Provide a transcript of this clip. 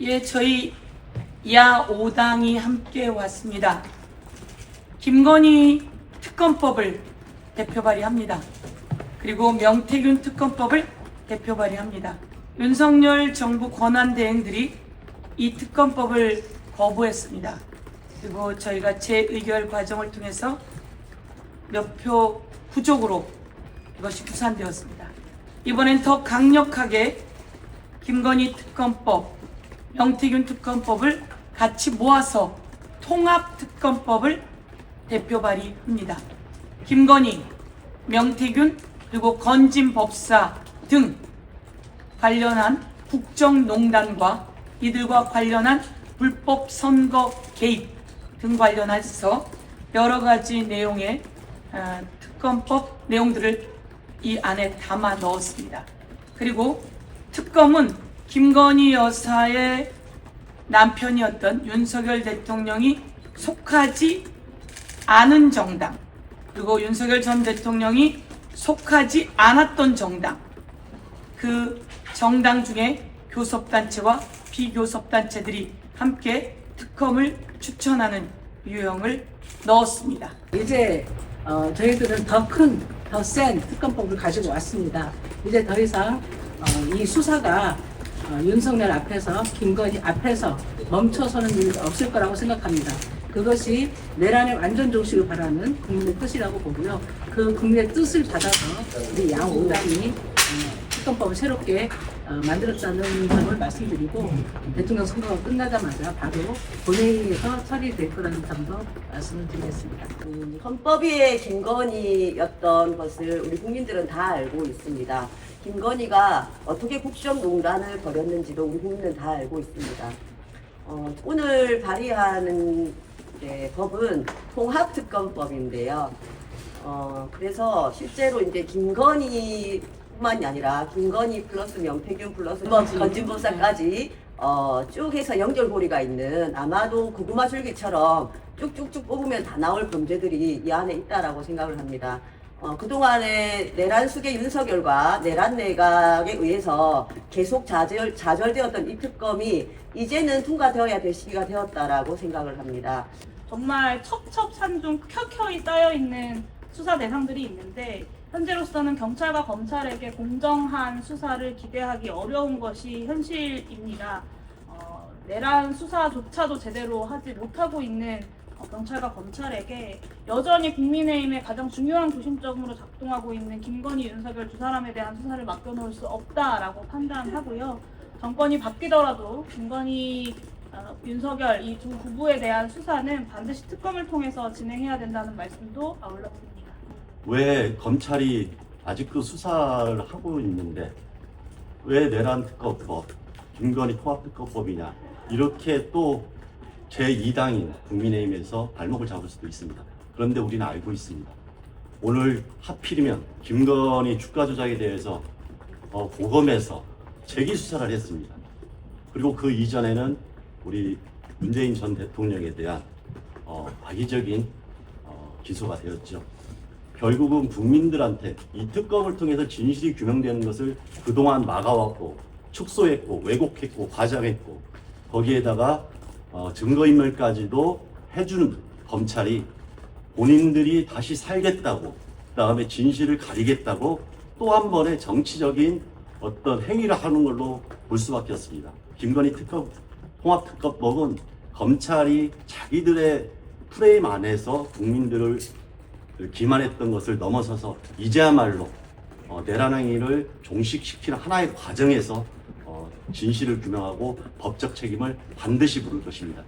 예, 저희 야 5당이 함께 왔습니다. 김건희 특검법을 대표 발의합니다. 그리고 명태균 특검법을 대표 발의합니다. 윤석열 정부 권한대행들이 이 특검법을 거부했습니다. 그리고 저희가 재의결 과정을 통해서 몇 표 부족으로 이것이 부산되었습니다. 이번엔 더 강력하게 김건희 특검법, 명태균 특검법을 같이 모아서 통합특검법을 대표 발의합니다. 김건희, 명태균, 그리고 건진 법사 등 관련한 국정농단과 이들과 관련한 불법 선거 개입 등 관련해서 여러 가지 내용의 특검법 내용들을 이 안에 담아 넣었습니다. 그리고 특검은 김건희 여사의 남편이었던 윤석열 대통령이 속하지 않은 정당, 그리고 윤석열 전 대통령이 속하지 않았던 정당, 그 정당 중에 교섭단체와 비교섭단체들이 함께 특검을 추천하는 유형을 넣었습니다. 이제 저희들은 더 큰, 더 센 특검법을 가지고 왔습니다. 이제 더 이상 이 수사가 윤석열 앞에서, 김건희 앞에서 멈춰서는 일이 없을 거라고 생각합니다. 그것이 내란의 완전 종식을 바라는 국민의 뜻이라고 보고요. 그 국민의 뜻을 받아서 우리 양 5당이 특검법을 새롭게 만들었다는 점을 말씀드리고, 대통령 선거가 끝나자마자 바로 본회의에서 처리될 거라는 점도 말씀을 드리겠습니다. 헌법위의 김건희였던 것을 우리 국민들은 다 알고 있습니다. 김건희가 어떻게 국정농단을 벌였는지도 우리 국민은 다 알고 있습니다. 오늘 발의하는 법은 통합특검법인데요. 그래서 실제로 이제 김건희뿐만이 아니라 김건희 플러스 명태균 플러스 건진법사까지 쭉 해서 연결고리가 있는, 아마도 고구마줄기처럼 쭉쭉쭉 뽑으면 다 나올 범죄들이 이 안에 있다라고 생각을 합니다. 그동안에 내란 수계 윤석열과 내란 내각에 의해서 계속 좌절되었던 이 특검이 이제는 통과되어야 될 시기가 되었다라고 생각을 합니다. 정말 첩첩산중 켜켜이 쌓여있는 수사 대상들이 있는데, 현재로서는 경찰과 검찰에게 공정한 수사를 기대하기 어려운 것이 현실입니다. 내란 수사조차도 제대로 하지 못하고 있는 경찰과 검찰에게 여전히 국민의힘의 가장 중요한 구심점으로 작동하고 있는 김건희, 윤석열 두 사람에 대한 수사를 맡겨놓을 수 없다라고 판단하고요. 정권이 바뀌더라도 김건희, 윤석열 이 두 부부에 대한 수사는 반드시 특검을 통해서 진행해야 된다는 말씀도 아울러 드립니다. 왜 검찰이 아직도 수사를 하고 있는데 왜 내란 특검법, 김건희 통합특검법이냐, 이렇게 또 제2당인 국민의힘에서 발목을 잡을 수도 있습니다. 그런데 우리는 알고 있습니다. 오늘 하필이면 김건희 주가 조작에 대해서 고검에서 재기 수사를 했습니다. 그리고 그 이전에는 우리 문재인 전 대통령에 대한 악의적인 기소가 되었죠. 결국은 국민들한테 이 특검을 통해서 진실이 규명되는 것을 그동안 막아왔고, 축소했고, 왜곡했고, 과장했고, 거기에다가 증거인멸까지도 해주는 검찰이 본인들이 다시 살겠다고, 그 다음에 진실을 가리겠다고 또 한 번의 정치적인 어떤 행위를 하는 걸로 볼 수밖에 없습니다. 김건희 통합특검법은 검찰이 자기들의 프레임 안에서 국민들을 기만했던 것을 넘어서서 이제야말로 내란 행위를 종식시키는 하나의 과정에서 진실을 규명하고 법적 책임을 반드시 물을 것입니다.